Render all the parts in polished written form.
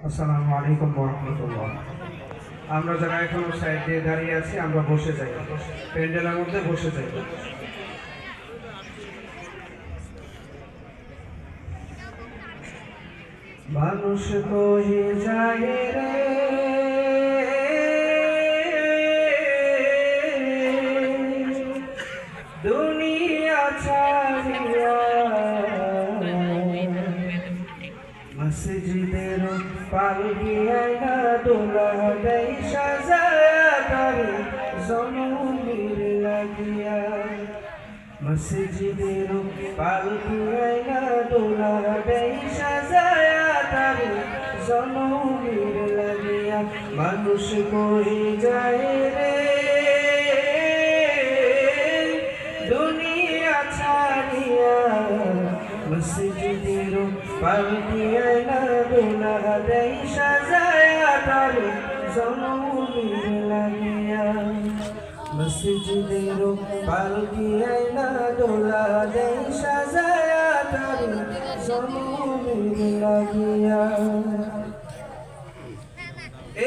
আসসালামু আলাইকুম ওয়া রাহমাতুল্লাহ। আমরা যারা এখনো সাইড দিয়ে দাঁড়িয়ে আছি আমরা বসে যাই, প্যান্ডেলের মধ্যে বসে যাই। মানুষ কহে যায় রে দুনিয়া ছাড়িয়া, মসজিদের পালকিয়ায় না দোলা দেয় সাজায়া তারে জনমের লাগিয়া। মসজিদের পালকিয়ায় না দোলা দেয় সাজায়া তারে জনমের লাগিয়া। মানুষ কই যায় রে দুনিয়া ছাড়িয়া, মসজিদের পালকিয়ায় না দোলা দেয় সাজায়া তারে জনমের লাগিয়া। মসজিদের পালকিয়ায় না দোলা দেয় সাজায়া তারে জনমের লাগিয়া।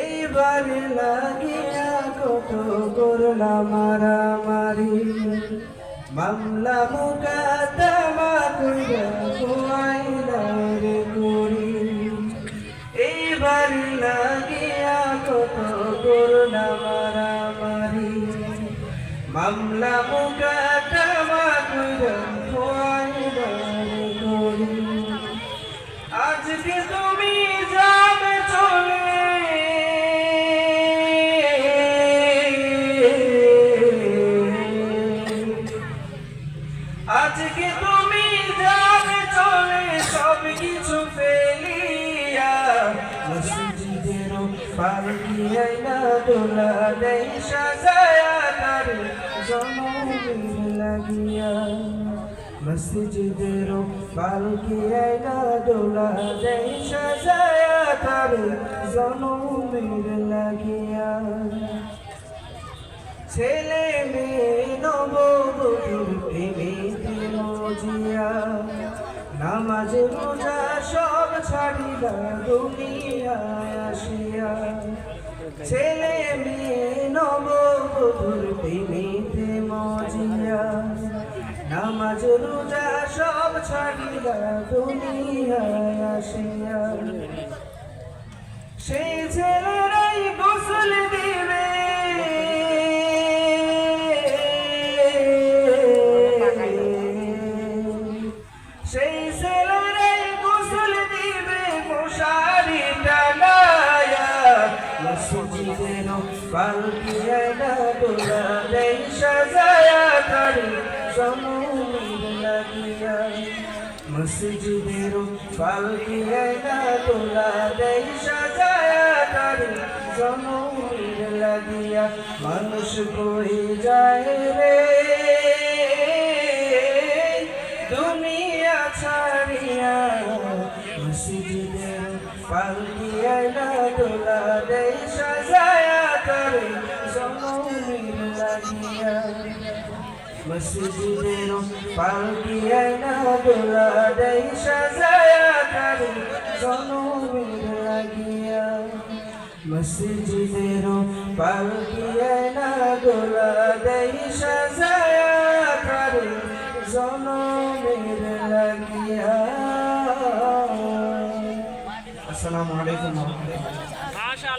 এইবার লাগিয়া কত করলাম মারামারি, মামলা মুকদ্দমা কইরা গোয়াইলার করি। এইবার লাগিয়া কত করলাম মারামারি, মামলা মুকদ্দমা কইরা গোয়াইলার করি। আজকে তুমি যাবে চলে, আজকে তুমি যাবে চলে সব কিছু ফেলিয়া। মসজিদের পালকিয়ায় না দোলা দেয় সাজায়া তারে জনমের লাগিয়া। মসজিদের পালকিয়ায় না দোলা দেয় সাজায়া তারে জনমের লাগিয়া। ছেলে মেয়ে নববধূর প্রেমেতে মজিয়া, নামাজ রোজা সব ছাড়িলা দুনিয়ায় আসিয়া। ছেলে মেয়ে নববধূর প্রেমেতে মজিয়া, নামাজ রোজা সব ছাড়িলা দুনিয়ায় আসিয়া। সেই ছেলেরাই গোসল দিবে, সেই ছেলেরাই গোসল দিবে মশারি টানায়া। মসজিদের পালকিয়ায় না দোলা দেয় সাজায়া তারে জনমের লাগিয়া। মসজিদের পালকিয়ায় না দোলা দেয় সাজায়া তারে জনমের লাগিয়া। মানুষ কই যায় রে দুনিয়া ছাড়িয়া, মসজিদের পালকিয়ায় না দোলা দেয় সাজায়া তারে জনমের লাগিয়া। মসজিদের পালকিয়ায় না দোলা দেয় সাজায়া তারে জনমের লাগিয়া। মসজিদের পালকিয়ায় না দোলা দেয় সাজায়া তারে জনমের লাগিয়া। আসসালামু আলাইকুম ওয়া রাহমাতুল্লাহ।